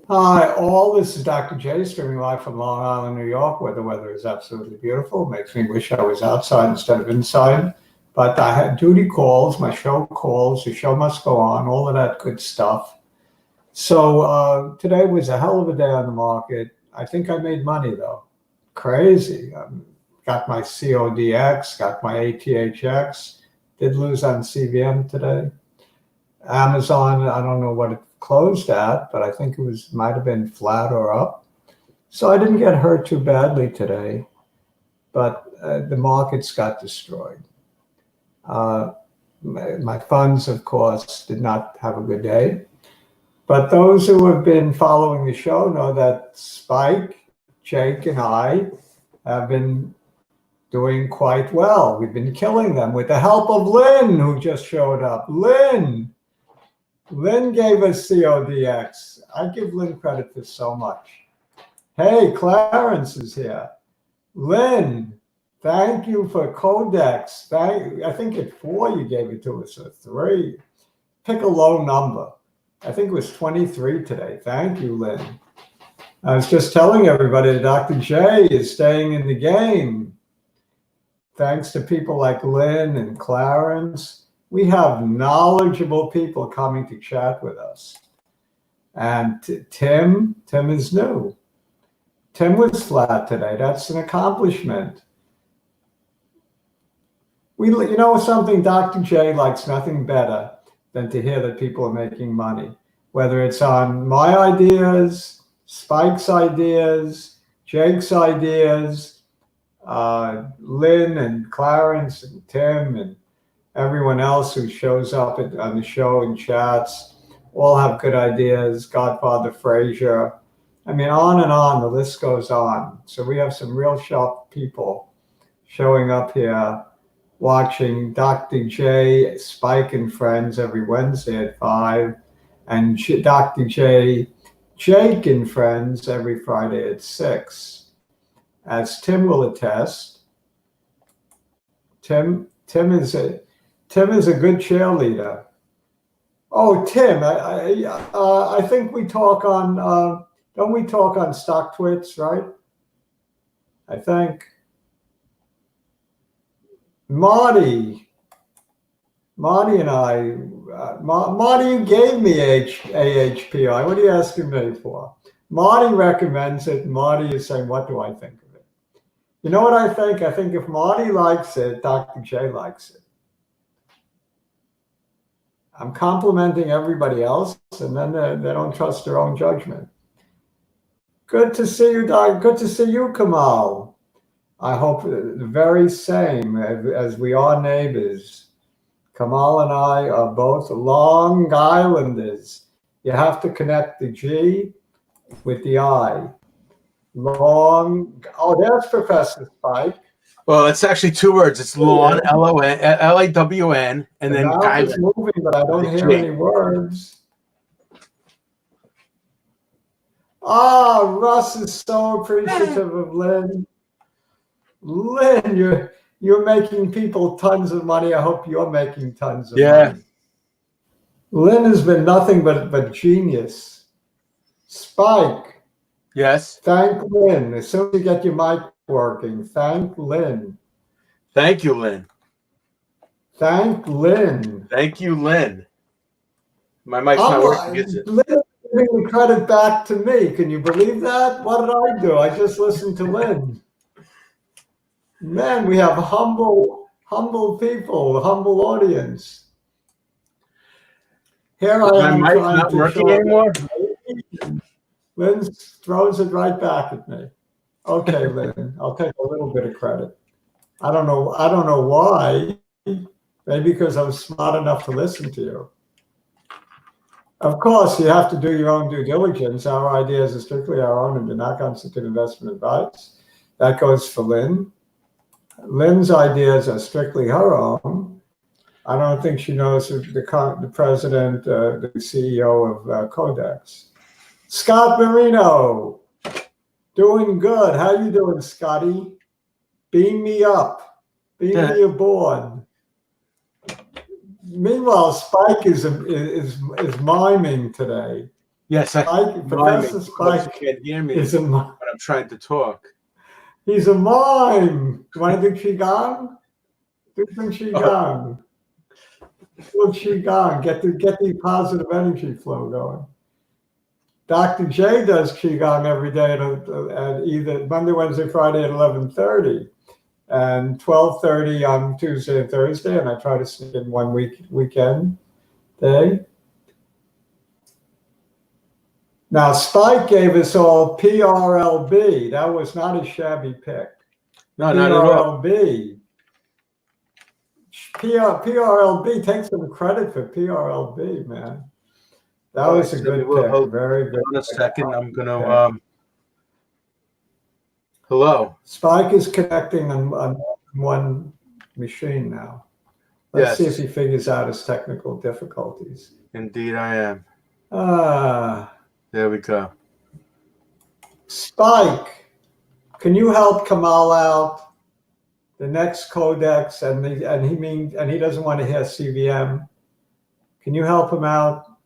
Hi, all. This is Dr. J, streaming live from Long Island, New York, where the weather is absolutely beautiful. Makes me wish I was outside instead of inside. But I had duty calls, my show calls, the show must go on, all of that good stuff. So today was a hell of a day on the market. I think I made money though. Crazy. Got my CODX, got my athx. Did lose on CVM today. Amazon, I don't know what it closed at, but I think might have been flat or up. So I didn't get hurt too badly today, but the markets got destroyed. My funds, of course, did not have a good day. But those who have been following the show know that Spike, Jake, and I have been doing quite well. We've been killing them with the help of Lynn, who just showed up. Lynn gave us CODX. I give Lynn credit for so much. Hey, Clarence is here. Lynn, thank you for CODX. I think at 4 you gave it to us, or 3. Pick a low number. I think it was 23 today. Thank you, Lynn. I was just telling everybody that Dr. J is staying in the game. Thanks to people like Lynn and Clarence, we have knowledgeable people coming to chat with us. And Tim is new. Tim was flat today. That's an accomplishment. You know something, Dr. J likes nothing better than to hear that people are making money, whether it's on my ideas, Spike's ideas, Jake's ideas, Lynn and Clarence and Tim and everyone else who shows up on the show and chats, all have good ideas. Godfather Frazier. I mean, on and on, the list goes on. So we have some real sharp people showing up here, watching Dr. J, Spike and Friends every Wednesday at 5, and Dr. J, Jake and Friends every Friday at 6. As Tim will attest, Tim is a good cheerleader. Oh, Tim, I think we talk on, don't we talk on Stock Twits, right? I think. Marty and I, Marty, you gave me AHPI. What are you asking me for? Marty recommends it. Marty is saying, what do I think of it? You know what I think? I think if Marty likes it, Dr. J likes it. I'm complimenting everybody else, and then they don't trust their own judgment. Good to see you, Doc. Good to see you, Kamal. I hope the very same as we are neighbors. Kamal and I are both Long Islanders. You have to connect the G with the I. Long. Oh, there's Professor Spike. Well, it's actually 2 words. It's lawn, L-O-N, L-A-W-N, and then mouth is moving, but I don't hear any words. Russ is so appreciative of Lynn. Lynn, you're making people tons of money. I hope you're making tons of money. Lynn has been nothing but genius. Spike. Yes. Thank Lynn. As soon as you get your mic working, thank Lynn. Thank you, Lynn. Thank Lynn. Thank you, Lynn. My mic's not working. Lynn is giving the credit back to me. Can you believe that? What did I do? I just listened to Lynn. Man, we have humble people, humble audience. Here I am trying to show anymore. Lynn throws it right back at me. Okay, Lynn, I'll take a little bit of credit. I don't know why. Maybe because I was smart enough to listen to you. Of course, you have to do your own due diligence. Our ideas are strictly our own and do not constitute investment advice. That goes for Lynn. Lynn's ideas are strictly her own. I don't think she knows the president, the CEO of CODX. Scott Marino, doing good. How you doing, Scotty? Beam me up. Beam me aboard. Meanwhile, Spike is miming today. Yes, Professor Spike can't hear me is a when I'm trying to talk. he's a mime. You want to do qigong? Do some qigong. Do qigong. Get the positive energy flow going. Dr. J does qigong every day at either Monday, Wednesday, Friday at 11:30, and 12:30 on Tuesday and Thursday. And I try to sneak in one weekend day. Now, Spike gave us all PRLB. That was not a shabby pick. No, not at all. PRLB, take some credit for PRLB, man. That was a good pick. Very good. Hold on a second. I'm going to, hello. Spike is connecting on one machine now. Let's see if he figures out his technical difficulties. Indeed, I am. There we go. Spike, can you help Kamal out? The next CODX, and he doesn't want to hear CVM. Can you help him out?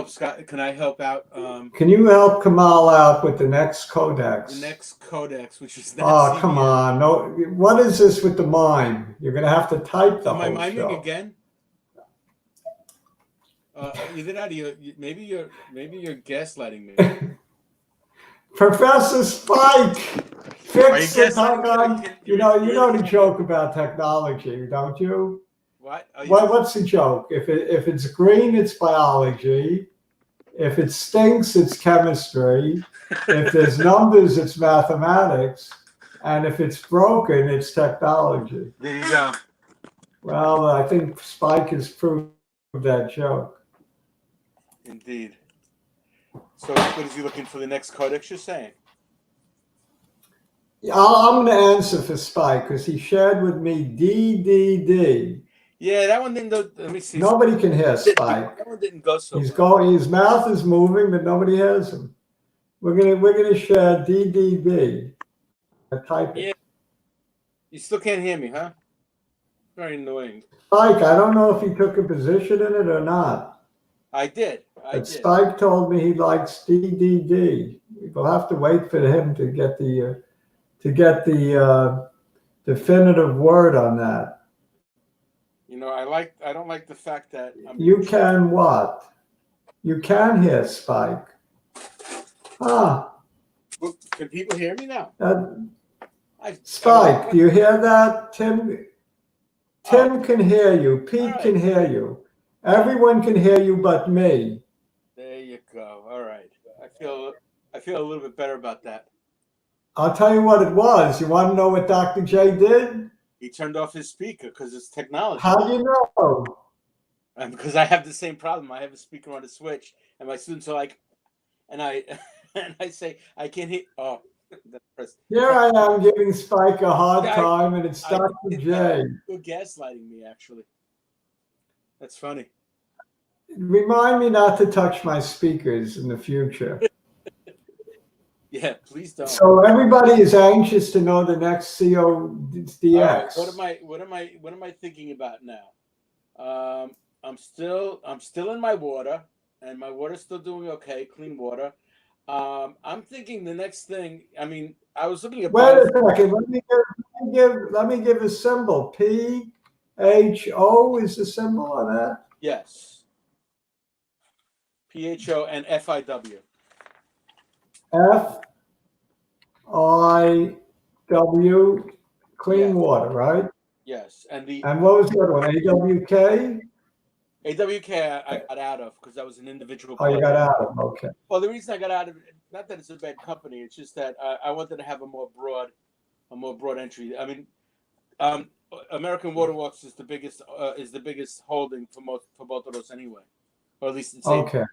Scott. Can I help out? Can you help Kamal out with the next CODX? The next CODX, which is not CVM. Come on! No, what is this with the mime? You're going to have to type the whole show. Am I miming again? Either that, maybe you're gaslighting me. Professor Spike, fix the technology. You know the joke about technology, don't you? What? What's the joke? If it's green, it's biology. If it stinks, it's chemistry. If there's numbers, it's mathematics. And if it's broken, it's technology. There you go. Well, I think Spike has proved that joke. Indeed. So what is he looking for, the next CODX, you're saying? I'm going to answer for Spike because he shared with me DDD. Yeah, that one didn't go. Let me see. Nobody can hear Spike. That one didn't go so He's going. His mouth is moving, but nobody hears him. We're gonna share DDD. Type it. Yeah. You still can't hear me, huh? Very annoying. Spike, I don't know if he took a position in it or not. I did. Spike told me he likes DDD. We'll have to wait for him to get the definitive word on that. I don't like the fact that you can what? You can hear Spike. Can people hear me now? Spike, do you hear that? Tim can hear you. Pete can hear you. Everyone can hear you but me. There you go. All right. I feel a little bit better about that. I'll tell you what it was. You want to know what Dr. J did? He turned off his speaker because it's technology. How do you know? Because I have the same problem. I have a speaker on a switch, and my students are like, and I say, I can't hear. Oh, here I am giving Spike a hard time, and it's Dr. J. You're gaslighting me, actually. That's funny. Remind me not to touch my speakers in the future. Yeah, please don't. So everybody is anxious to know the next CODX. Right, what am I thinking about now? I'm still in my water, and my water's still doing okay, clean water. I'm thinking the next thing. I mean, I was looking at. Wait a second. Let me give a symbol. PHO is the symbol on that. Yes. PHO and FIW. FIW, clean water, right? Yes, and what was the other one? AWK. AWK I got out of because that was an individual. Oh, you got out of it. Okay. Well, the reason I got out of it, not that it's a bad company, it's just that I wanted to have a more broad entry. I mean, American Waterworks is the biggest holding for both of those anyway, or at least it's okay.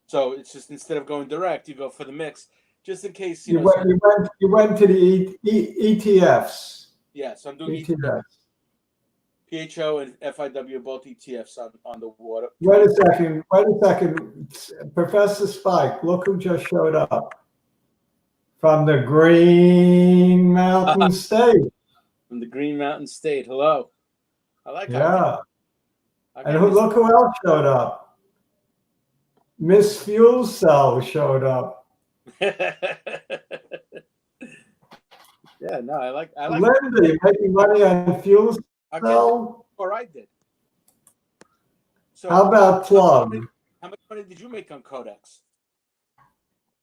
So it's just instead of going direct, you go for the mix, just in case you went to the ETFs. Yeah, so I'm doing ETFs. PHO and FIW, both ETFs on the water. Wait a second. Professor Spike, look who just showed up. From the Green Mountain State. From the Green Mountain State. Hello. I like that. Yeah. And look who else showed up. Miss Fuel Cell showed up. Yeah, no, I like. Linda, you making money on Fuel I'll get Cell? or I did. So How about Plug? how much money did you make on CODX?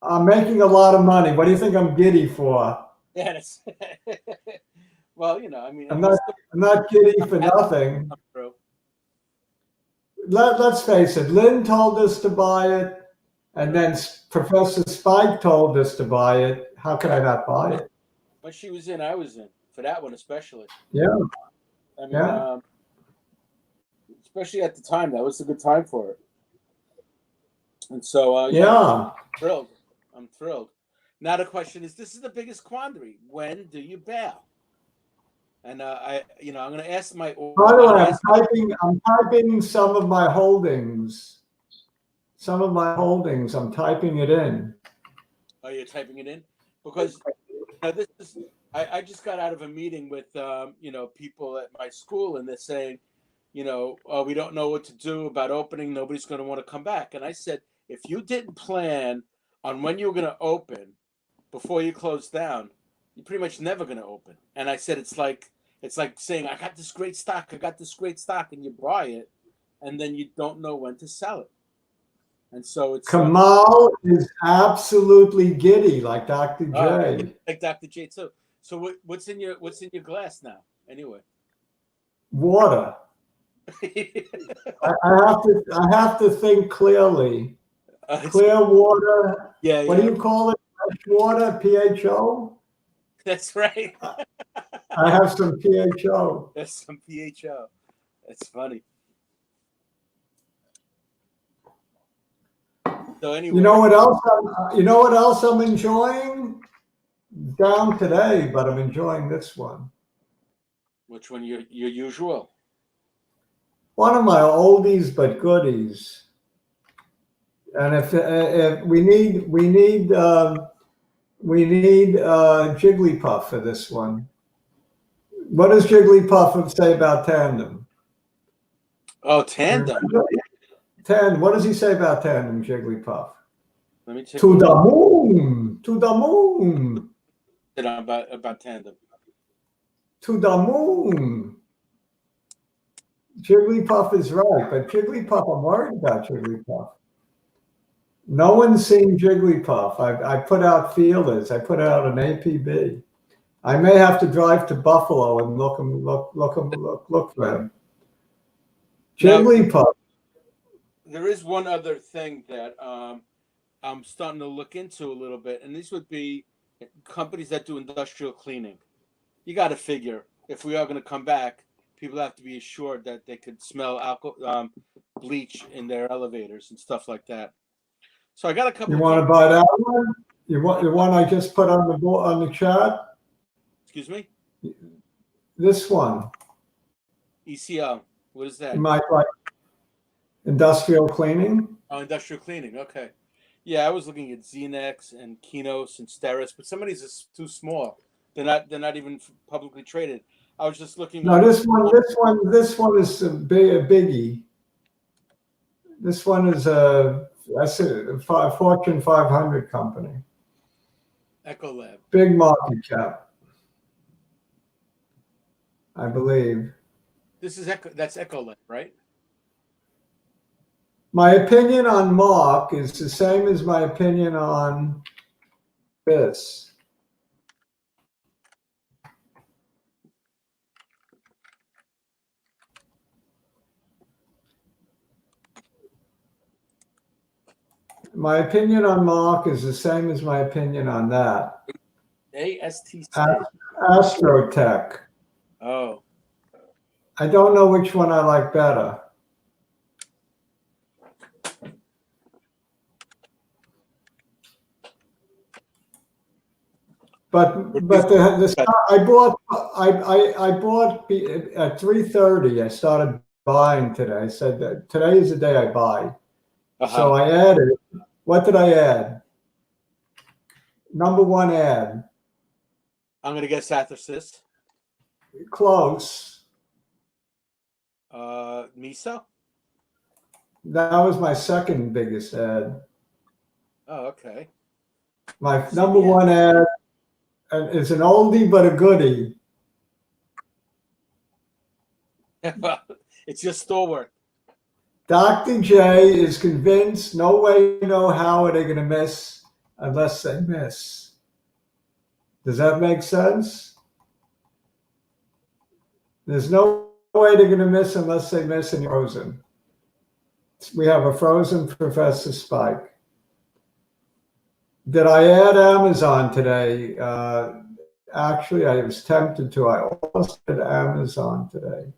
I'm making a lot of money. What do you think I'm giddy for? Yeah, that's well, you know, I mean, I'm not giddy for nothing. Let's face it, Lynn told us to buy it, and then Professor Spike told us to buy it. How could I not buy it? When she was in, I was in for that one especially. Yeah, I mean, yeah. especially at the time, that was a good time for it. And so, Yeah. thrilled. I'm thrilled. Now the question is, this is the biggest quandary. When do you bail? And I'm going to ask my. By the way, I'm typing some of my holdings. Some of my holdings. I'm typing it in. Oh, you're typing it in because this is. I just got out of a meeting with people at my school, and they're saying, we don't know what to do about opening. Nobody's going to want to come back. And I said, if you didn't plan on when you were going to open before you close down, you're pretty much never going to open. And I said, it's like saying, I got this great stock, and you buy it, and then you don't know when to sell it. And so it's Kamal is absolutely giddy, like Dr. J. Like Dr. J too. So what's in your glass now? Anyway, water. I have to think clearly. Clear water. Yeah. What do you call it? Fresh water, PHO? That's right. I have some PHO. That's some PHO. That's funny. So anyway, you know what else I'm enjoying? Down today, but I'm enjoying this one. Which one? Your usual? One of my oldies but goodies. And if we need Jigglypuff for this one. What does Jigglypuff say about Tandem? Oh, Tandem. What does he say about Tandem, Jigglypuff? Let me check. To the moon. To the moon. About Tandem. To the moon. Jigglypuff is right, but Jigglypuff, I'm worried about Jigglypuff. No one's seen Jigglypuff. I put out feelers. I put out an APB. I may have to drive to Buffalo and look for him. Jigglypuff. Now, there is one other thing that I'm starting to look into a little bit, and these would be companies that do industrial cleaning. You got to figure if we are going to come back, people have to be assured that they could smell alcohol, bleach in their elevators and stuff like that. So I got a couple. You want to buy that one? You want the one I just put on the chat? Excuse me? This one. ECL. What is that? You might like industrial cleaning. Oh, industrial cleaning. Okay. Yeah, I was looking at Xenex and Kinos and Steris, but some of these are too small. They're not even publicly traded. I was just looking. No, this one is a biggie. This one is a Fortune 500 company. Ecolab. Big market cap, I believe. That's Ecolab, right? My opinion on Mark is the same as my opinion on this. My opinion on Mark is the same as my opinion on that. ASTC. Astrotech. Oh. I don't know which one I like better. But the stock I bought at 3:30. I started buying today. I said that today is the day I buy. So I added. What did I add? Number one ad. I'm gonna guess athx. Close. Meso. That was my second biggest ad. Oh, okay. My number one ad is an oldie but a goodie. It's your stalwart. Dr. J is convinced no way, no how are they going to miss unless they miss. Does that make sense? There's no way they're going to miss unless they miss and you're frozen. We have a frozen Professor Spike. Did I add Amazon today? Actually, I was tempted to. I almost did Amazon today,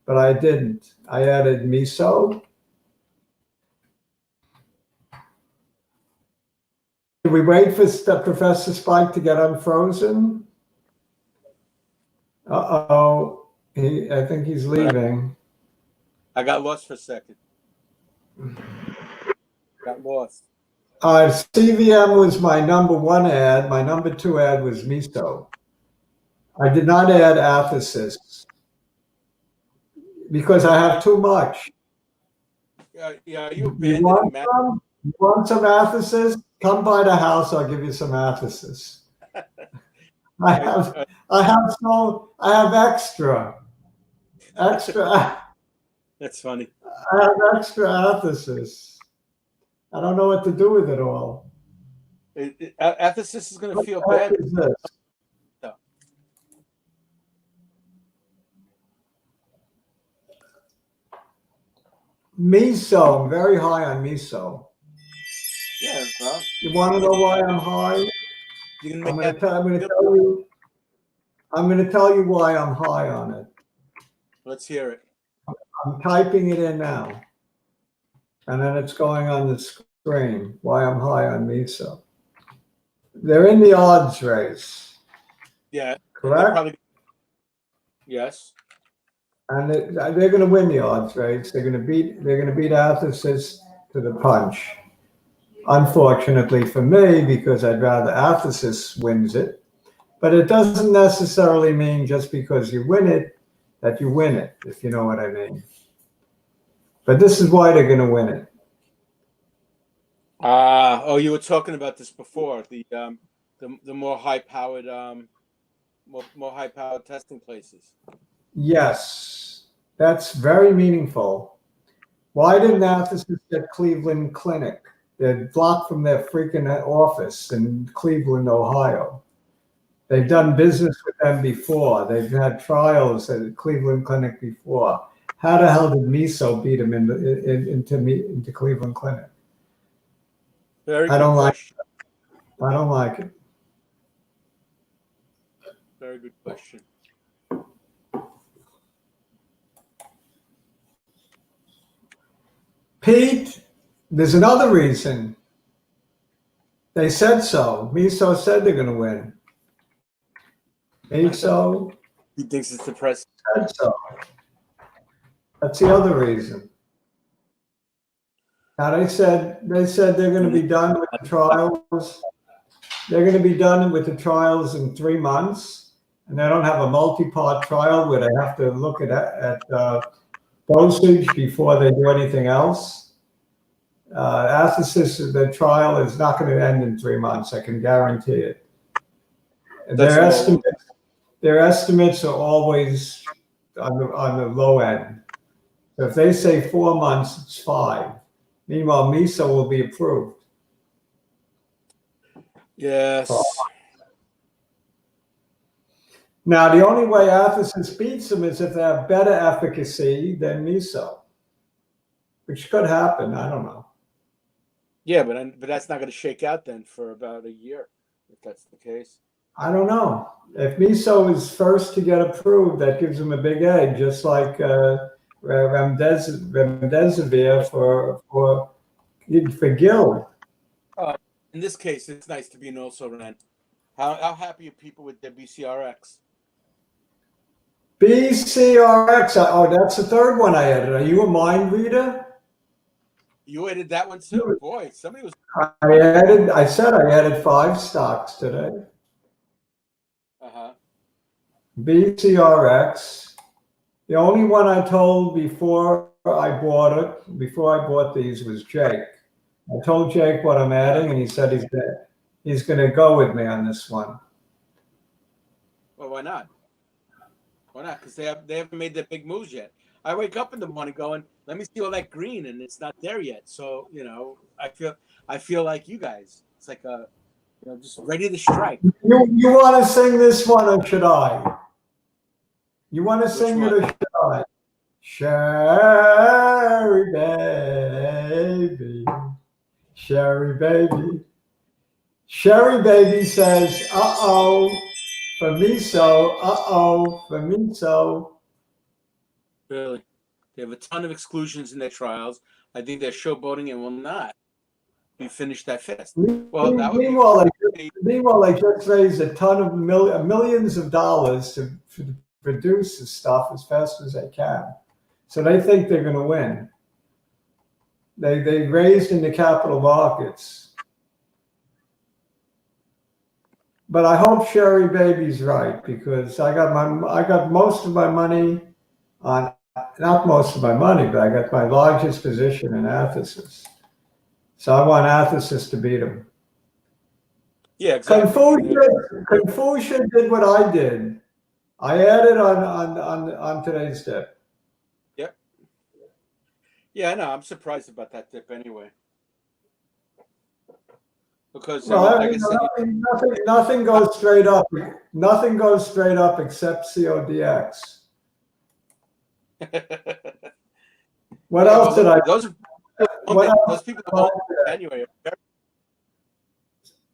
but I didn't. I added meso. Did we wait for Professor Spike to get unfrozen? Uh-oh. I think he's leaving. I got lost for a second. Got lost. CVM was my number one ad. My number two ad was meso. I did not add athx because I have too much. Yeah, You want some athx? Come by the house. I'll give you some athx. I have extra. That's funny. I have extra athx. I don't know what to do with it all. Athx is going to feel What bad. is this? No. Meso. I'm very high on meso. Yeah, well, You want to know why I'm high? you can I'm make going to tell you why I'm high on it. Let's hear it. I'm typing it in now. And then it's going on the screen, why I'm high on meso. They're in the odds race. Yeah. Correct? Yes. And they're going to win the odds race. They're going to beat athx to the punch. Unfortunately for me, because I'd rather athx wins it. But it doesn't necessarily mean just because you win it, that you win it, if you know what I mean. But this is why they're going to win it. You were talking about this before. The more high-powered, more high-powered testing places. Yes, that's very meaningful. Why didn't athx get Cleveland Clinic? They're blocked from their freaking office in Cleveland, Ohio. They've done business with them before. They've had trials at Cleveland Clinic before. How the hell did meso beat them into Cleveland Clinic? Very I don't good like question. it. I don't like it. Very good question. Pete, there's another reason. They said so. Meso said they're going to win. Meso He thinks it's the press. said so. That's the other reason. Now they said they're going to be done with the trials. They're going to be done with the trials in 3 months, and they don't have a multi-part trial where they have to look at dosage before they do anything else. Athx, the trial is not going to end in 3 months. I can guarantee it. Their estimates are always on the low end. So if they say 4 months, it's 5. Meanwhile, meso will be approved. Yes. Now, the only way athx beats them is if they have better efficacy than meso, which could happen. I don't know. Yeah, but that's not going to shake out then for about a year, if that's the case. I don't know. If meso is first to get approved, that gives them a big edge, just like remdesivir for Gil. In this case, it's nice to be an also ran. How happy are people with their BCRX? BCRX. Oh, that's the third one I added. Are you a mind reader? You added that one too? Boy, somebody was... I said I added 5 stocks today. Uh-huh. BCRX. The only one I told before I bought it, before I bought these, was Jake. I told Jake what I'm adding, and he said he's gonna go with me on this one. Well, why not? Why not? Because they haven't made their big moves yet. I wake up in the morning going, let me see all that green, and it's not there yet. So I feel like you guys. It's like just ready to strike. You want to sing this one, or should I? You want to sing one? it, or should I? Sherry baby, Sherry baby, Sherry baby says, "Uh-oh for meso, uh-oh for meso." Really, they have a ton of exclusions in their trials. I think they're showboating and will not be finished that fast. Well, that would meanwhile, they just raised a ton of millions of dollars to produce the stuff as fast as they can. So they think they're going to win. They raised in the capital markets. But I hope Sherry Baby's right, because I got most of my money on, not most of my money, but I got my largest position in athx. So I want athx to beat him. Yeah, exactly. Confucius did what I did. I added on today's dip. Yep. Yeah, I know. I'm surprised about that dip anyway. Because nothing goes straight up. Nothing goes straight up except CODX. What else did I? Those people anyway.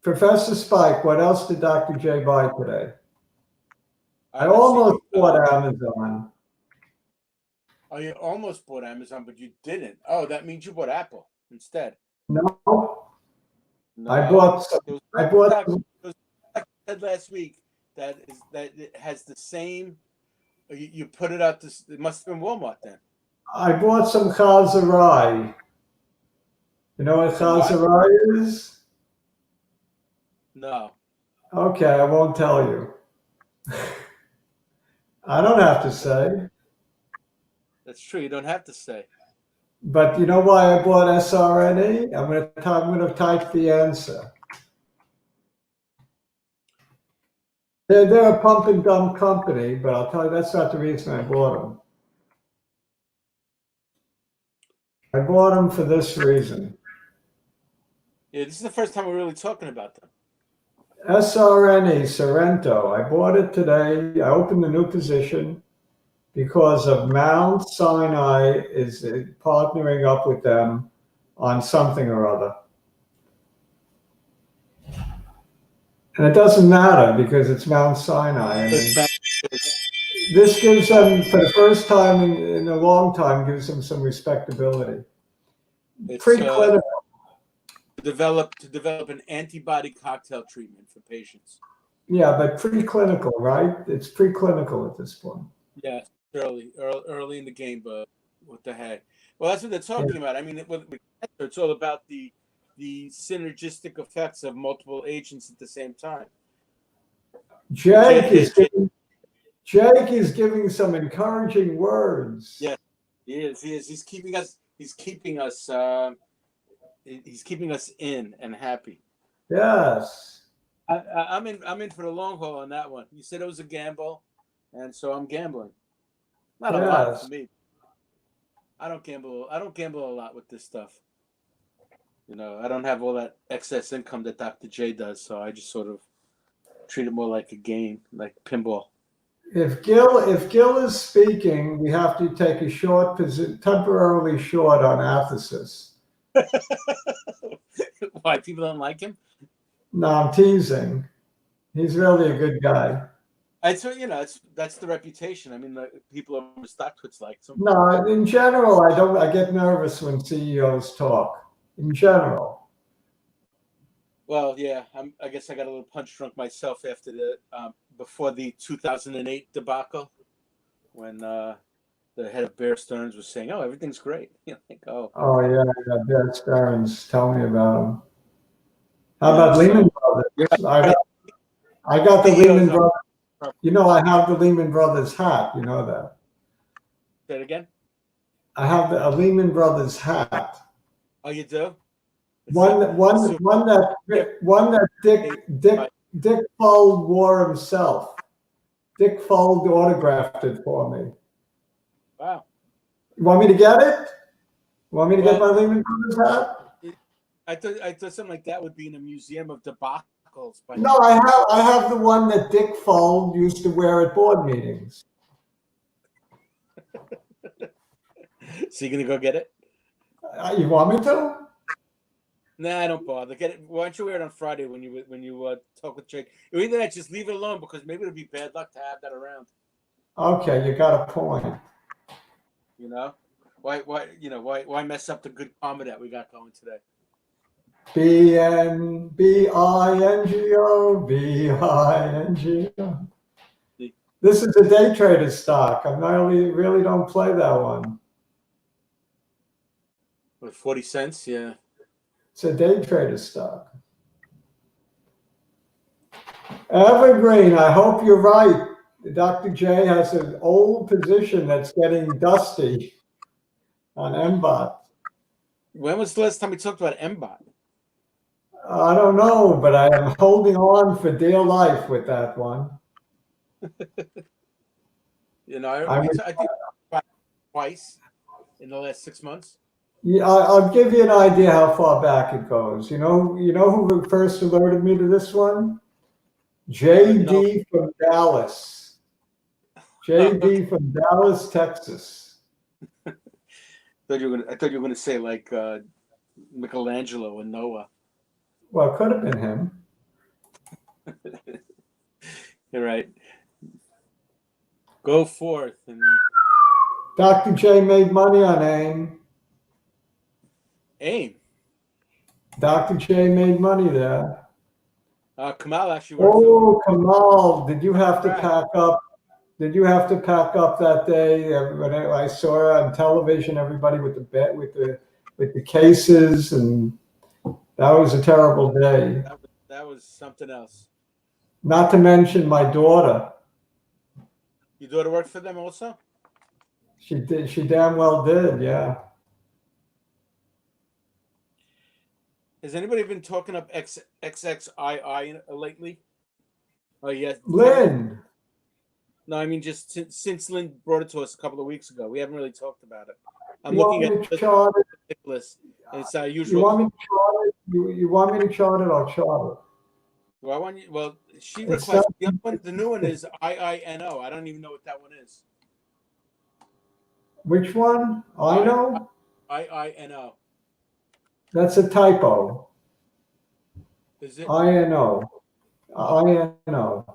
Professor Spike, what else did Dr. J buy today? I almost bought Amazon. Oh, you almost bought Amazon, but you didn't. Oh, that means you bought Apple instead. No. I bought. I said last week that it has the same. You put it out. It must have been Walmart then. I bought some chazarai. You know what chazarai is? No. Okay, I won't tell you. I don't have to say. That's true. You don't have to say. But you know why I bought SRNE? I'm going to type the answer. They're a pump and dump company, but I'll tell you that's not the reason I bought them. I bought them for this reason. Yeah, this is the first time we're really talking about them. SRNE, Sorrento. I bought it today. I opened a new position because of Mount Sinai is partnering up with them on something or other. And it doesn't matter because it's Mount Sinai. I mean, this gives them, for the first time in a long time, gives them some respectability. It's preclinical. To develop an antibody cocktail treatment for patients. Yeah, but preclinical, right? It's preclinical at this point. Yeah, early in the game, but what the heck? Well, that's what they're talking about. I mean, it's all about the synergistic effects of multiple agents at the same time. Jake is giving some encouraging words. Yeah, he is. He's keeping us in and happy. Yes. I'm in for the long haul on that one. You said it was a gamble, and so I'm gambling. Not a lot for me. I don't gamble a lot with this stuff. You know, I don't have all that excess income that Dr. J does, so I just sort of treat it more like a game, like pinball. If Gil is speaking, we have to take a temporarily short on athx. Why, people don't like him? No, I'm teasing. He's really a good guy. That's the reputation. I mean, the people over StockTwits like him. No, in general, I get nervous when CEOs talk. In general. Well, yeah, I guess I got a little punch drunk myself after before the 2008 debacle, when the head of Bear Stearns was saying, "Oh, everything's great." Like, oh. Oh yeah, Bear Stearns. Tell me about him. How about Lehman Brothers? Yeah. I got the Lehman Brothers. You know, I have the Lehman Brothers hat. You know that. Say it again. I have a Lehman Brothers hat. Oh, you do? One that Dick Fold wore himself. Dick Fold autographed it for me. Wow. You want me to get it? You want me to get my Lehman Brothers hat? I thought something like that would be in a museum of debacles. No, I have the one that Dick Fold used to wear at board meetings. So you're gonna go get it? You want me to? Nah, don't bother. Get it. Why don't you wear it on Friday when you talk with Jake? Or either that, just leave it alone because maybe it'll be bad luck to have that around. Okay, you got a point. You know, why mess up the good karma that we got going today? BNBINGO, BINGO. This is a day trader stock. I really don't play that one. With 40 cents, yeah. It's a day trader stock. Evergreen, I hope you're right. Dr. J has an old position that's getting dusty on MBOT. When was the last time we talked about MBOT? I don't know, but I am holding on for dear life with that one. You know, I think twice in the last 6 months. Yeah, I'll give you an idea how far back it goes. You know who first alerted me to this one? JD from Dallas. JD from Dallas, Texas. I thought you were gonna say like Michelangelo and Noah. Well, it could have been him. You're right. Go forth and Dr. J made money on AIM. AIM. Dr. J made money there. Kamal actually worked Oh, Kamal, did you have to pack up? Did you have to pack up that day when I saw on television everybody with the cases, and that was a terrible day. That was something else. Not to mention my daughter. Your daughter worked for them also? She did. She damn well did. Yeah. Has anybody been talking up XXII lately? Oh yes, Lynn. No, I mean just since Lynn brought it to us a couple of weeks ago, we haven't really talked about it. I'm You looking want me at to chart it? Nicholas. It's usual. You want me to chart it? You want me to chart it? I'll chart it. Well, I want you. Well, she It's requested the new one is IINO. I don't even know what that one is. Which one? I know. IINO. That's a typo. Is it? INO. INO.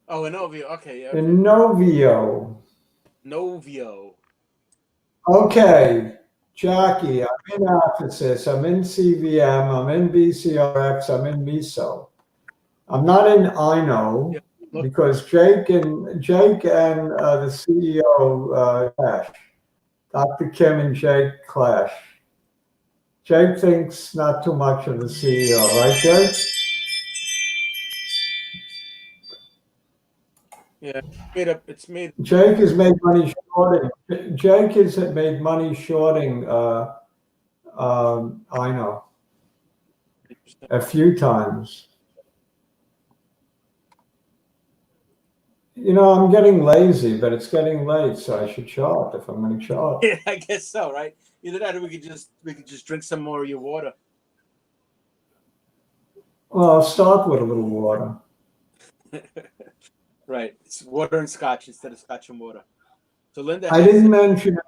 Oh, Inovio. Okay, yeah. Inovio. Novio. Okay, Jackie, I'm in athx, I'm in CVM, I'm in BCRX, I'm in meso. I'm not in INO because Jake and the CEO clash. Dr. Kim and Jake clash. Jake thinks not too much of the CEO, right, Jake? Yeah, it's made. Jake has made money shorting. Jake has made money shorting. I know a few times. You know, I'm getting lazy, but it's getting late, so I should chart if I'm going to chart. Yeah, I guess so, right? Either that, or we could just drink some more of your water. Well, I'll start with a little water. Right, it's water and scotch instead of scotch and water. So Linda, I didn't mention.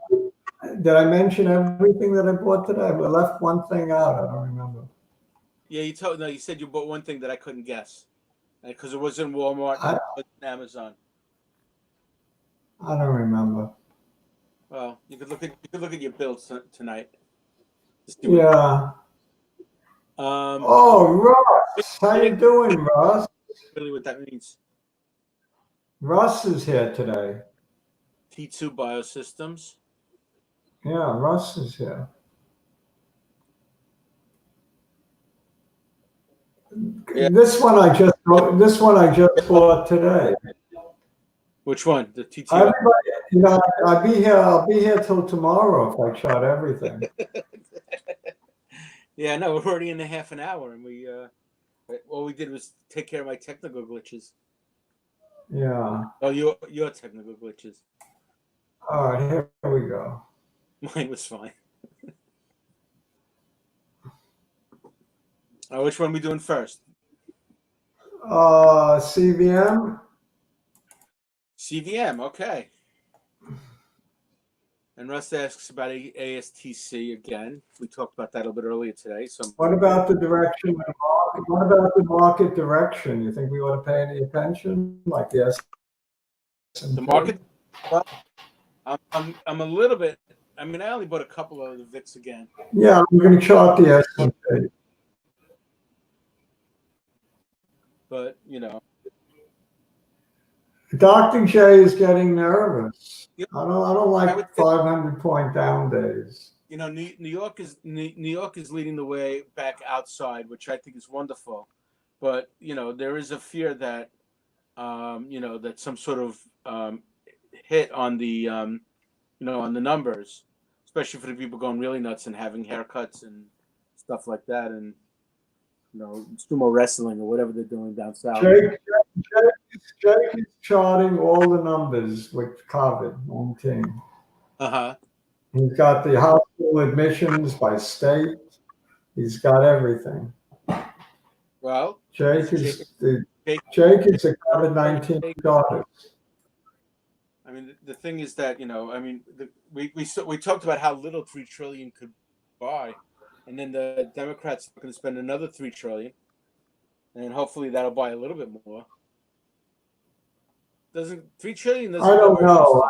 Did I mention everything that I bought today? I left one thing out. I don't remember. Yeah, you said you bought one thing that I couldn't guess, because it was in Walmart and it was in Amazon. I don't remember. Well, you could look at your bills tonight. Yeah. Oh, Russ, how you doing, Russ? Really, what that means? Russ is here today. T2 Biosystems. Yeah, Russ is here. Yeah. This one I just bought today. Which one? The T2. You know, I'll be here. I'll be here till tomorrow if I shot everything. Yeah, no, we're already in a half an hour, and all we did was take care of my technical glitches. Yeah. Oh, your technical glitches. All right, here we go. Mine was fine. Which one are we doing first? CVM. CVM, okay. And Russ asks about ASTC again. We talked about that a little bit earlier today. So What about the direction of the market? What about the market direction? You think we ought to pay any attention, like the S&P? the market, well, I'm a little bit. I mean, I only bought a couple of the VIX again. Yeah, we're going to chart the S&P. But you know, Dr. J is getting nervous. Yeah. I don't like 500-point down days. you know, New York is leading the way back outside, which I think is wonderful. But you know, there is a fear that you know, that some sort of hit on the you know, on the numbers, especially for the people going really nuts and having haircuts and stuff like that, and you know, sumo wrestling or whatever they're doing down south. Jake is charting all the numbers with COVID-19. Uh-huh. He's got the hospital admissions by state. He's got everything. Well, Jake is a COVID-19 goddess. I mean, the thing is that, you know, I mean, we talked about how little $3 trillion could buy, and then the Democrats are going to spend another $3 trillion, and hopefully that'll buy a little bit more. Doesn't $3 trillion? I don't know.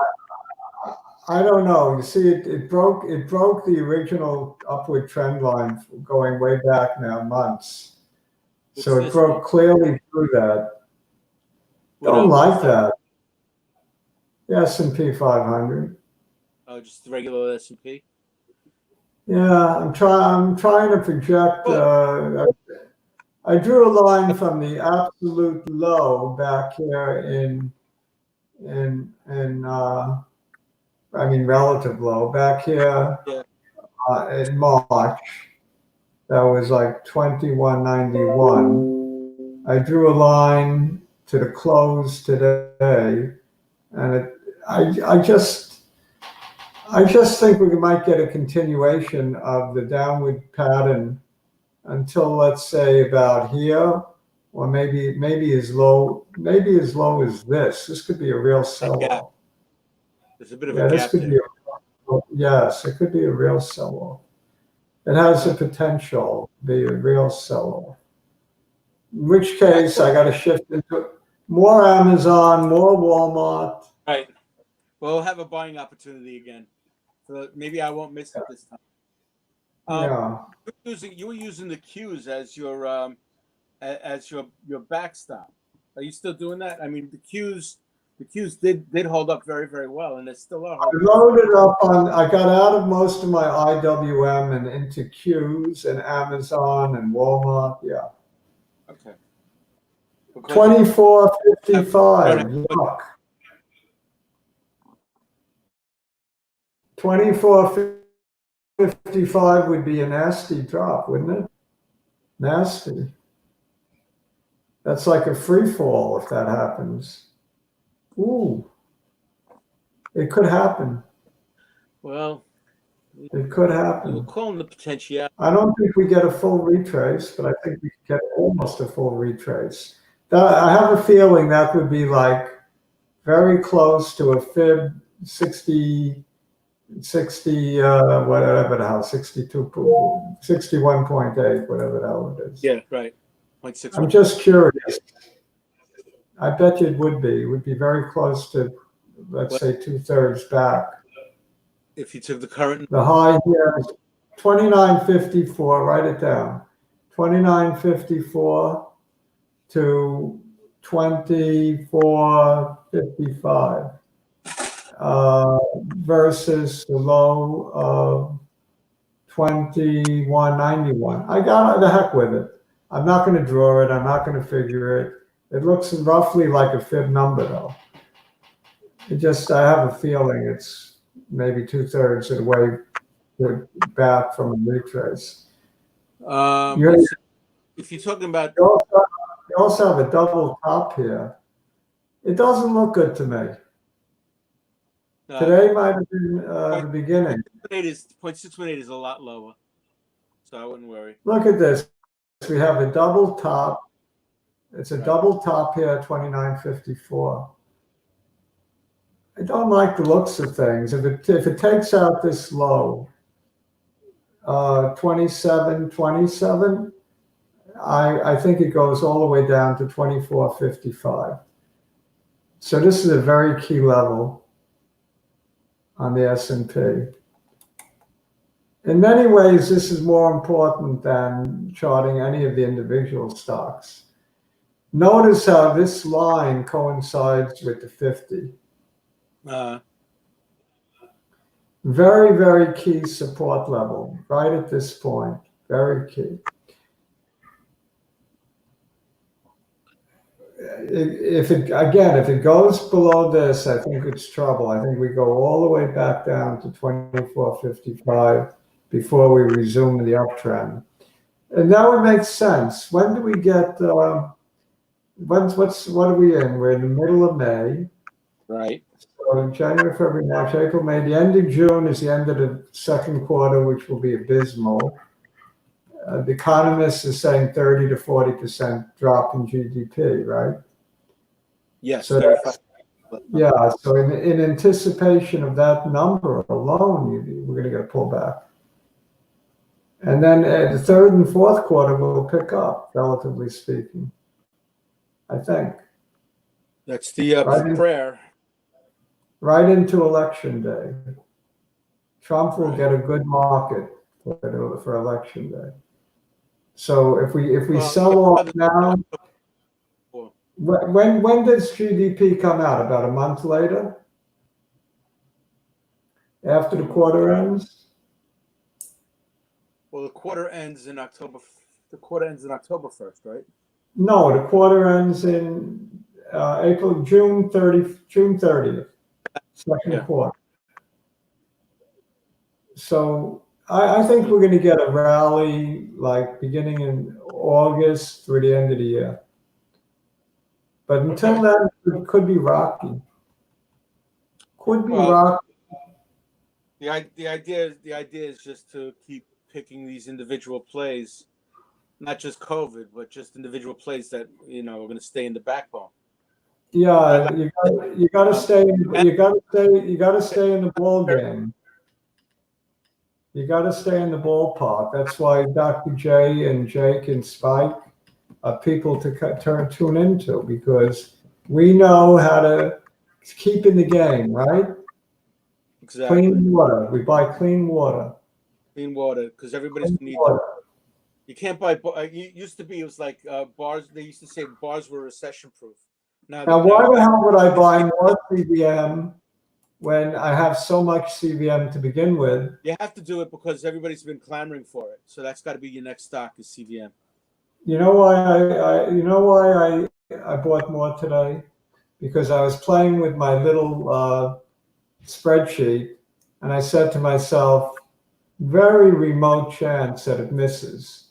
I don't know. You see, it broke the original upward trend line going way back now months. So it broke clearly through that. Don't like that. The S&P 500. Oh, just the regular S&P. Yeah, I'm trying to project. I drew a line from the absolute low back here in I mean relative low back here in March. That was like 2191. I drew a line to the close today, and I just think we might get a continuation of the downward pattern until, let's say, about here, or maybe as low as this. This could be a real sell-off. There's a bit of a gap there. Yes, it could be a real sell-off. It has the potential to be a real sell-off. In which case, I got to shift into more Amazon, more Walmart. Right. Well, we'll have a buying opportunity again. So maybe I won't miss it this time. Yeah. You were using the Qs as your backstop. Are you still doing that? I mean, the Qs did hold up very, very well, and they still are. I got out of most of my IWM and into Qs and Amazon and Walmart. Yeah. Okay. 24.55. Yuck. 24.55 would be a nasty drop, wouldn't it? Nasty. That's like a free fall if that happens. Ooh. It could happen. Well, it could happen. We'll call them the potential. I don't think we get a full retrace, but I think we get almost a full retrace. I have a feeling that would be like very close to a fib 60, whatever the hell, 61.8, whatever the hell it is. Yeah, right. 0.6. I'm just curious. I bet you it would be. It would be very close to, let's say, 2/3 back. If you took the current. The high here is 29.54. Write it down. 29.54 to 24.55 versus the low of 21.91. I got the heck with it. I'm not going to draw it. I'm not going to figure it. It looks roughly like a fib number, though. I have a feeling it's maybe 2/3 of the way back from a retrace. If you're talking about, You also have a double top here. It doesn't look good to me. Today might have been the beginning. 0.618 is a lot lower, so I wouldn't worry. Look at this. We have a double top. It's a double top here, 29.54. I don't like the looks of things. If it takes out this low, 27.27, I think it goes all the way down to 24.55. So this is a very key level on the S&P. In many ways, this is more important than charting any of the individual stocks. Notice how this line coincides with the 50. Very, very key support level right at this point. Very key. If it goes below this, I think it's trouble. I think we go all the way back down to 24.55 before we resume the uptrend. And that would make sense. When do we get, what are we in? We're in the middle of May. Right. So January, February, March, April, May. The end of June is the end of the second quarter, which will be abysmal. The economist is saying 30 to 40% drop in GDP, right? Yes. So so in anticipation of that number alone, we're going to get a pullback. And then the third and fourth quarter will pick up, relatively speaking, I think. That's the prayer. Right into election day. Trump will get a good market for election day. So if we sell off now, when does GDP come out? About a month later? After the quarter ends? Well, the quarter ends in October. The quarter ends in October 1st, right? No, the quarter ends in June 30th, second quarter. So I think we're going to get a rally like beginning in August through the end of the year. But until then, it could be rocky. Rocky. The idea is just to keep picking these individual plays, not just COVID, but just individual plays that are going to stay in the backbone. Yeah, you got to stay in the ball game. You got to stay in the ballpark. That's why Dr. J and Jake and Spike are people to tune into, because we know how to keep in the game, right? Exactly. Clean water. We buy clean water. Clean water, because everybody's going to need water. You can't buy. It used to be, it was like bars. They used to say bars were recession proof. Now why the hell would I buy more CVM when I have so much CVM to begin with? You have to do it because everybody's been clamoring for it. So that's got to be your next stock is CVM. You know why I bought more today? Because I was playing with my little spreadsheet, and I said to myself, very remote chance that it misses,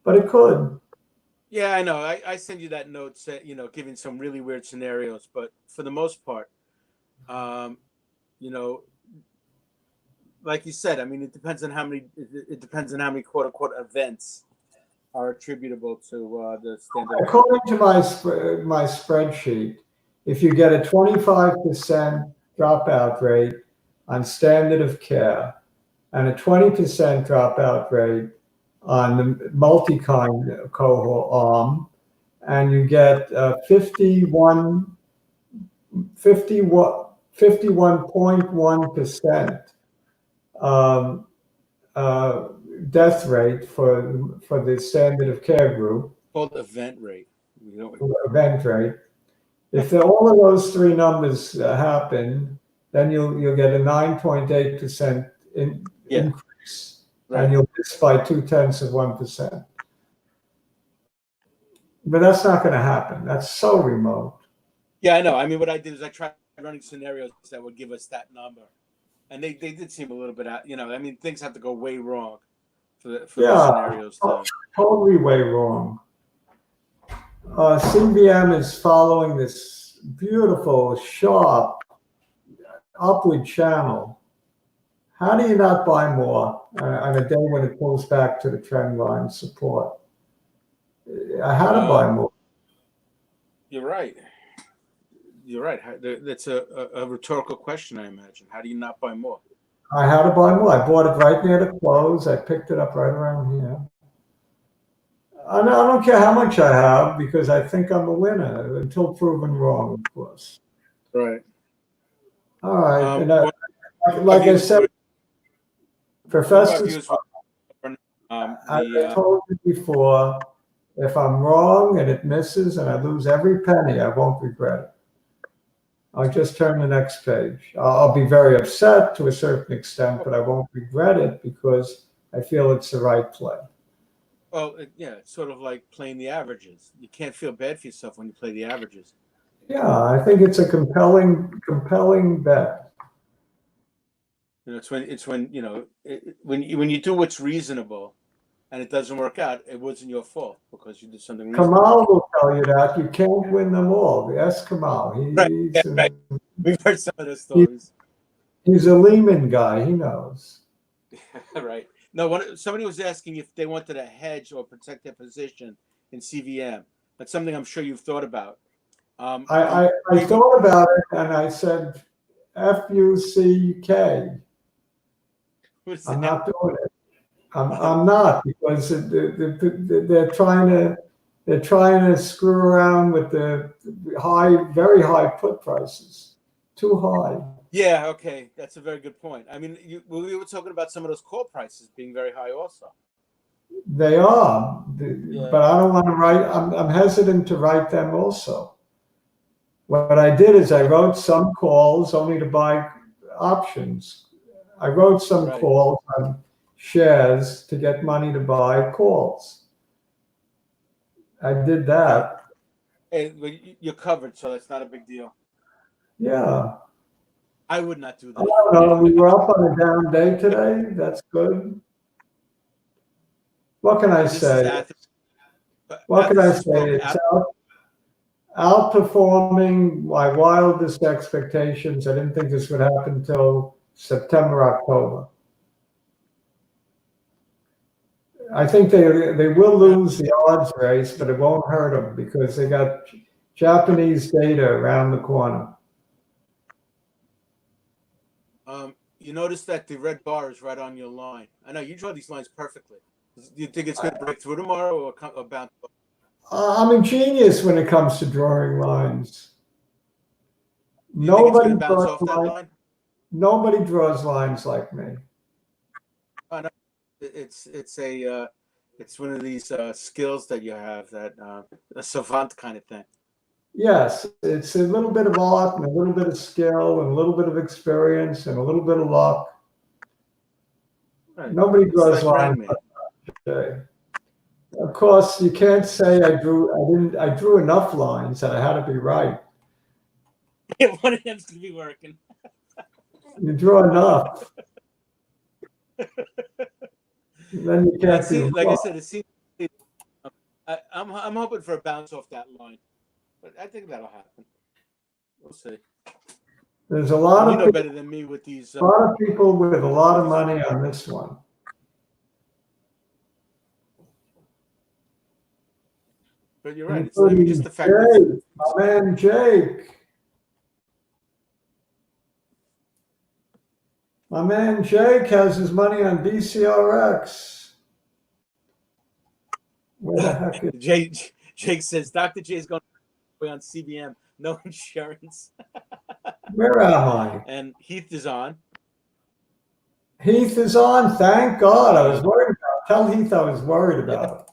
but it could. Yeah, I know. I send you that note, giving some really weird scenarios, but for the most part, like you said, I mean, it depends on how many quote unquote events are attributable to the standard. According to my spreadsheet, if you get a 25% dropout rate on standard of care and a 20% dropout rate on the multi-kind cohort arm, and you get 51.1% death rate for the standard of care group. Called event rate. Event rate. If all of those three numbers happen, then you'll get a 9.8% increase. Right. And you'll miss by 0.2%. But that's not going to happen. That's so remote. Yeah, I know. I mean, what I did is I tried running scenarios that would give us that number, and they did seem a little bit out. I mean, things have to go way wrong for the scenarios to. Totally way wrong. CVM is following this beautiful, sharp, upward channel. How do you not buy more on a day when it pulls back to the trend line support? How to buy more? You're right. You're right. That's a rhetorical question, I imagine. How do you not buy more? I had to buy more. I bought it right near the close. I picked it up right around here. I don't care how much I have because I think I'm a winner until proven wrong, of course. Right. All right. And like I said, Professor, I told you before, if I'm wrong and it misses and I lose every penny, I won't regret it. I'll just turn the next page. I'll be very upset to a certain extent, but I won't regret it because I feel it's the right play. Well, yeah, it's sort of like playing the averages. You can't feel bad for yourself when you play the averages. Yeah, I think it's a compelling bet. It's when when you do what's reasonable, and it doesn't work out, it wasn't your fault because you did something reasonable. Kamal will tell you that you can't win them all. Yes, Kamal. Right. We've heard some of those stories. He's a Lehman guy. He knows. Right. No, somebody was asking if they wanted to hedge or protect their position in CVM. That's something I'm sure you've thought about. I thought about it and I said, FUCK. I'm not doing it. I'm not because they're trying to screw around with the very high put prices, too high. Yeah, okay, that's a very good point. I mean, we were talking about some of those call prices being very high, also. They are, but I don't want to write. I'm hesitant to write them also. What I did is I wrote some calls only to buy options. I wrote some calls on shares to get money to buy calls. I did that. Hey, you're covered, so that's not a big deal. Yeah. I would not do that. I don't know. We were up on a down day today. That's good. What can I say? What can I say? It's outperforming my wildest expectations. I didn't think this would happen until September, October. I think they will lose the odds race, but it won't hurt them because they got Japanese data around the corner. You notice that the red bar is right on your line. I know you draw these lines perfectly. Do you think it's going to break through tomorrow or bounce? I'm a genius when it comes to drawing lines. Nobody draws lines like me. Oh, no. It's one of these skills that you have, that a savant kind of thing. Yes, it's a little bit of art and a little bit of skill and a little bit of experience and a little bit of luck. Right. Nobody draws lines like that. Of course, you can't say I drew enough lines that I had to be right. One of them's gonna be working. You draw enough. Then you can't be like I said, it seems I'm hoping for a bounce off that line. But I think that'll happen. We'll see. There's a lot of people better than me with these. A lot of people with a lot of money on this one. But you're right. It's not even just the fact that my man Jake. My man Jake has his money on BCRX. Where the heck is Jake says Dr. J's going on CBM, no insurance. Where am I? And Heath is on. Heath is on. Thank God. I was worried about. Tell Heath I was worried about.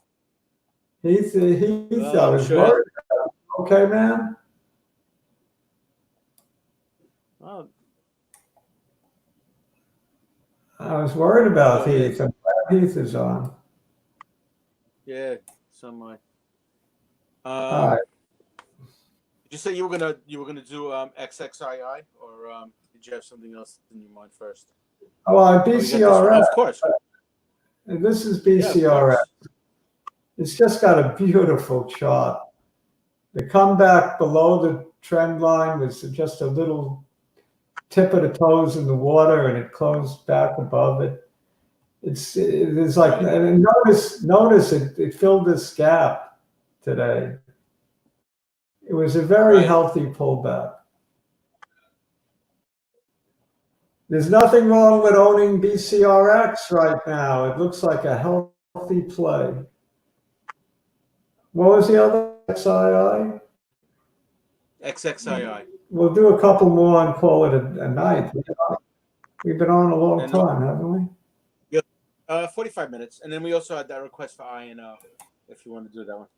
Heath, I was worried about. Okay, man. Oh. I was worried about Heath. I'm glad Heath is on. Yeah, some might. All right. you say you were gonna do XXII, or did you have something else in your mind first? Oh, Oh, you got this one. BCRX. Of course. And this is Yeah, of BCRX. course. It's just got a beautiful chart. The comeback below the trend line was just a little tip of the toes in the water, and it closed back above it. It's like, Right. and notice it filled this gap today. It was a very Right. healthy pullback. There's nothing wrong with owning BCRX right now. It looks like a healthy play. What was the other XII? XXII. We'll do a couple more and call it a night. We've been on a long And time, haven't we? 45 minutes, and then we also had that request for INO, if you want to do that one.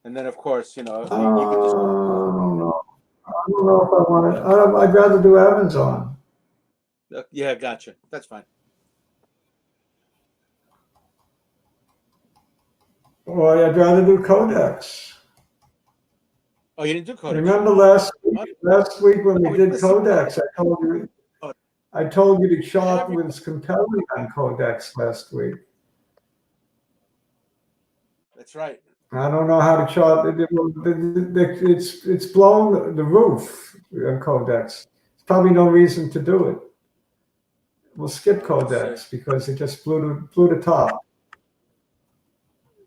And then, of course, you could just. I don't know. I don't know if I want to. I'd rather do Amazon. Yeah, gotcha. That's fine. Or I'd rather do CODX. Oh, you didn't do CODX. Remember last week when we did CODX, I told you the chart was compelling on CODX last week. That's right. I don't know how to chart it. It's blown the roof on CODX. There's probably no reason to do it. We'll skip CODX because it just blew the top.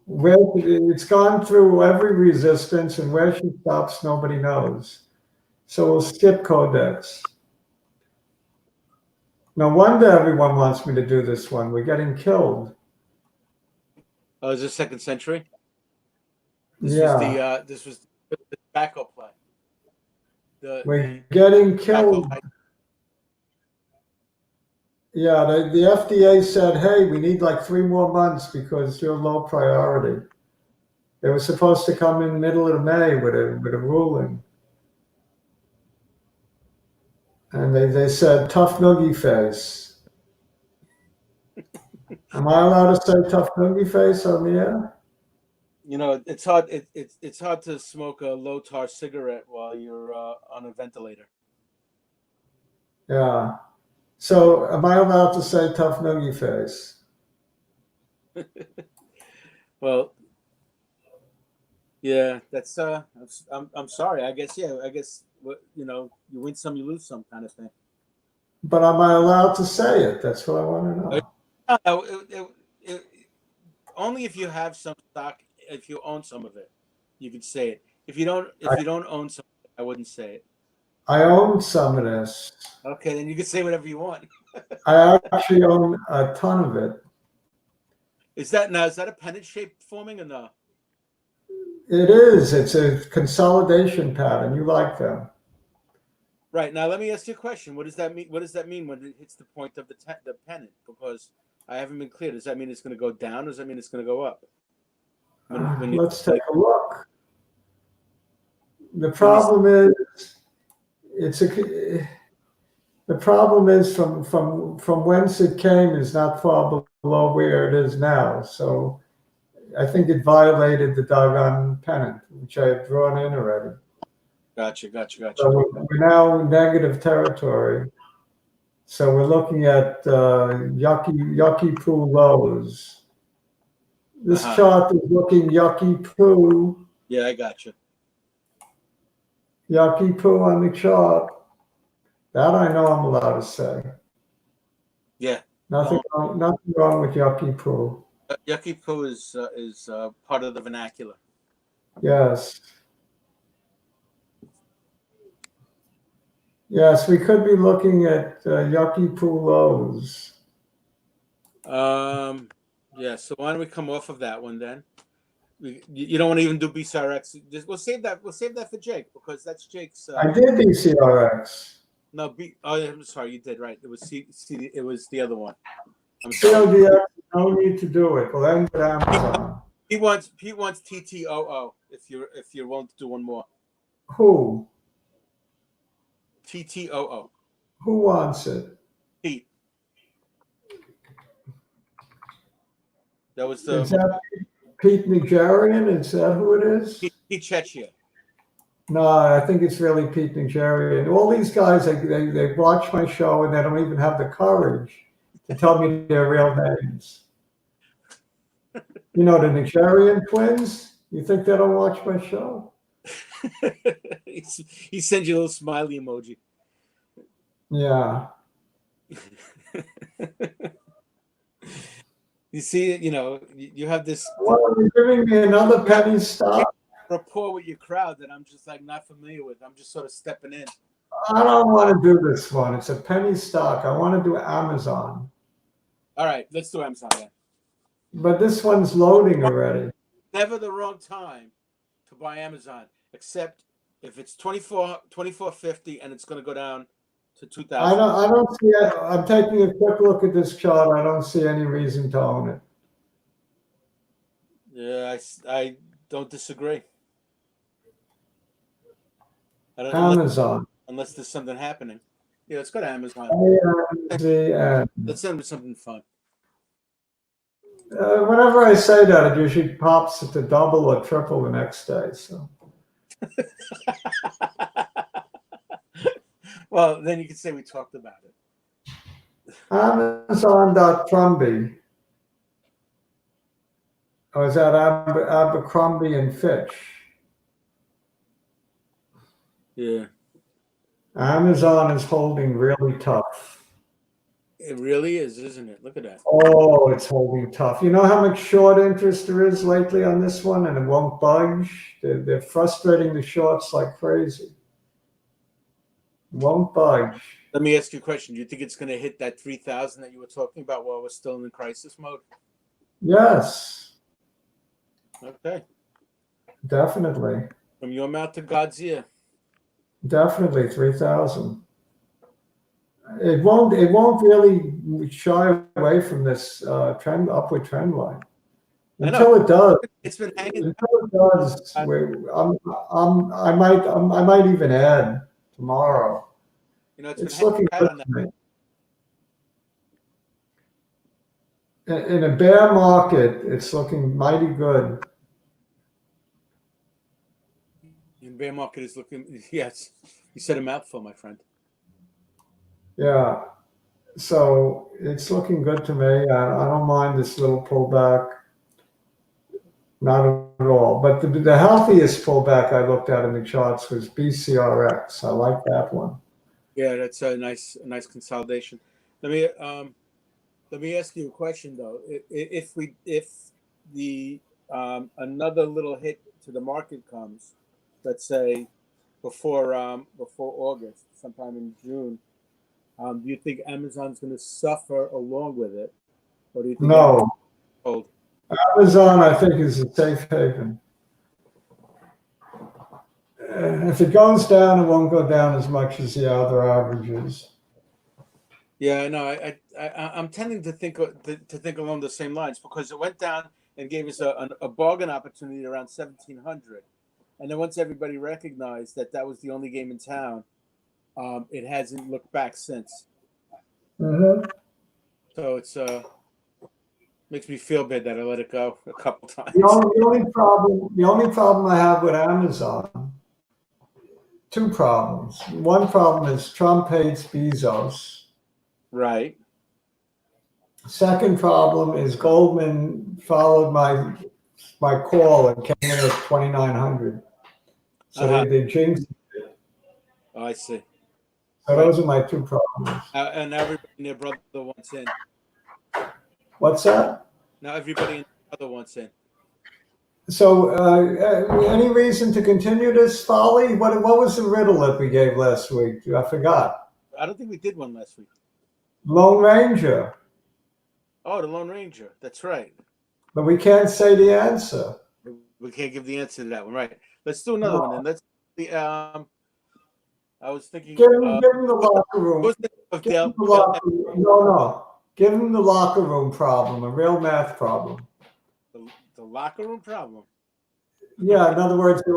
Where it's gone through every resistance, and where she stops, nobody knows. So we'll skip CODX. No wonder everyone wants me to do this one. We're getting killed. Oh, is this second century? This was the tobacco play. We're getting killed. Yeah, the FDA said, hey, we need like 3 more months because you're low priority. They were supposed to come in middle of May with a ruling. And they said, tough noogie face. Am I allowed to say tough noogie face on the air? It's hard. It's hard to smoke a low tar cigarette while you're on a ventilator. Yeah. So am I allowed to say tough noogie face? Well, yeah, that's I'm sorry. I guess you win some, you lose some kind of thing. But am I allowed to say it? That's what I want to know. Only if you have some stock. If you own some of it, you could say it. If you don't own some, I wouldn't say it. I own some of this. Okay, then you can say whatever you want. I actually own a ton of it. Is that a pennant shape forming or no? It is. It's a consolidation pattern. You like them. Right. Now let me ask you a question. What does that mean? What does that mean when it hits the point of the pennant? Because I haven't been clear. Does that mean it's going to go down, or does that mean it's going to go up? Let's take a look. The problem is the problem is from whence it came is not far below where it is now. So I think it violated the doggone pennant, which I had drawn in already. Gotcha. So we're now in negative territory. So we're looking at yucky poo lows. This chart is looking yucky poo. Yeah, I gotcha. Yucky poo on the chart. That I know I'm allowed to say. Yeah. Nothing wrong with yucky poo. Yucky poo is part of the vernacular. Yes. Yes, we could be looking at yucky poo lows. Yeah. So why don't we come off of that one then? You don't want to even do BCRX. We'll save that for Jake, because that's Jake's. I did BCRX. No, I'm sorry, you did, right. It was it was the other one. I'm sorry. CODX, no need to do it. We'll end with Amazon. He wants TTOO if you're willing to do one more. Who? TTOO. Who wants it? Pete. That was Is that Pete Nigerian? Is that who it is? Pete Chechia. No, I think it's really Pete and Jerry. And all these guys, they watch my show and they don't even have the courage to tell me their real names. You know, the Nigerian twins? You think they don't watch my show? He sends you a little smiley emoji. Yeah. You see, you have this Well, you're giving me another penny stock. rapport with your crowd that I'm just like not familiar with. I'm just sort of stepping in. I don't want to do this one. It's a penny stock. I want to do Amazon. All right, let's do Amazon then. But this one's loading already. Never the wrong time to buy Amazon, except if it's 24.50 and it's going to go down to 2,000. I don't see it. I'm taking a quick look at this chart. I don't see any reason to own it. Yeah, I don't disagree. Amazon. Unless there's something happening. Yeah, let's go to Amazon. AMZN. Let's end with something fun. Whenever I say that, it usually pops to double or triple the next day. So, well, then you can say we talked about it. Amazon.Trumby. Or is that Abercrombie and Fitch? Yeah. Amazon is holding really tough. It really is, isn't it? Look at that. Oh, it's holding tough. You know how much short interest there is lately on this one, and it won't budge? They're frustrating the shorts like crazy. Won't budge. Let me ask you a question. Do you think it's going to hit that 3,000 that you were talking about while we're still in the crisis mode? Yes. Okay. Definitely. From your mouth to God's ear. Definitely 3,000. It won't really shy away from this upward trend line until it does. It's been hanging. Until it does, I might even add tomorrow. It's looking good on that. In a bear market, it's looking mighty good. The bear market is looking. Yes, you said a mouthful, my friend. Yeah, so it's looking good to me. I don't mind this little pullback, not at all. But the healthiest pullback I looked at in the charts was BCRX. I like that one. Yeah, that's a nice consolidation. Let me ask you a question though. If the another little hit to the market comes, let's say before August, sometime in June. Do you think Amazon's going to suffer along with it, or do you think No? Hold? Amazon, I think, is a safe haven. If it goes down, it won't go down as much as the other averages. Yeah, no, I'm tending to think along the same lines because it went down and gave us a bargain opportunity around 1,700, and then once everybody recognized that was the only game in town. It hasn't looked back since. Mm-hmm. So it's makes me feel bad that I let it go a couple times. The only problem I have with Amazon, two problems. One problem is Trump hates Bezos. Right. Second problem is Goldman followed my call and came in at 2,900. So they jinxed it. Oh, I see. So those are my two problems. And everybody and their brother wants in. What's that? Now everybody and their brother wants in. So any reason to continue this folly? What was the riddle that we gave last week? I forgot. I don't think we did one last week. Lone Ranger. Oh, the Lone Ranger. That's right. But we can't say the answer. We can't give the answer to that one. Right. Let's do another one then. Let's see. I was thinking. Give him the locker room. Give him the locker room problem, a real math problem. The locker room problem. Yeah, in other words, you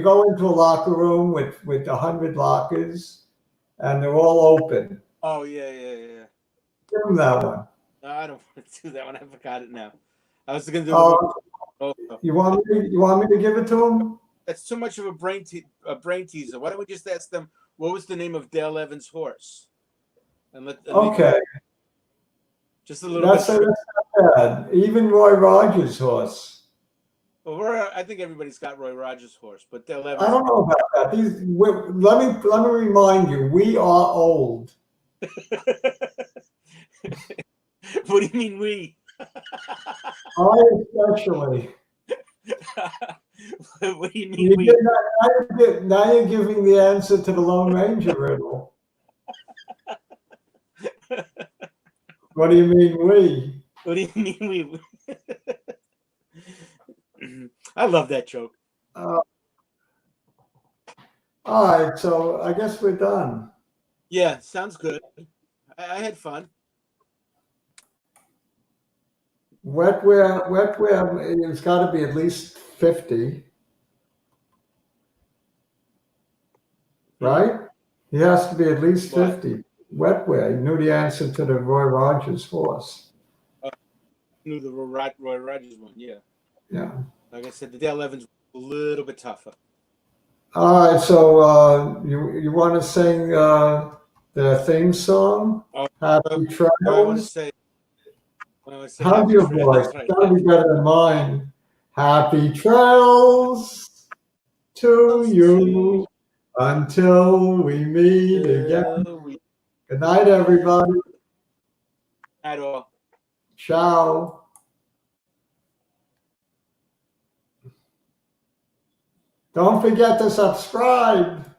go into a locker room with 100 lockers, and they're all open. Oh yeah. Give him that one. No, I don't want to do that one. I forgot it now. I was going to do. You want me to give it to him? That's too much of a brain teaser. Why don't we just ask them what was the name of Dale Evans' horse? And Okay, just a little that's bit. not bad. Even Roy Rogers' horse. Well, I think everybody's got Roy Rogers' horse, but Dale I Evans. don't know about that. Let me remind you, we are old. What do you mean we? I especially. What do you mean we? Now you're giving the answer to the Lone Ranger riddle. What do you mean we? What do you mean we? I love that joke. All right, so I guess we're done. Yeah, sounds good. I had fun. Wetware, it's got to be at least 50, right? He has to be at least What? 50. Wetware, you knew the answer to the Roy Rogers horse. Knew the Roy Rogers one, yeah. Yeah. Like I said, the Dale Evans was a little bit tougher. All right, so you want to sing the theme song? Oh, Happy I want to Trails? say How's Happy your Trails, voice? right. That'll be better than mine. Happy trails to you until we meet again. Good night, everybody. At all. Ciao. Don't forget to subscribe.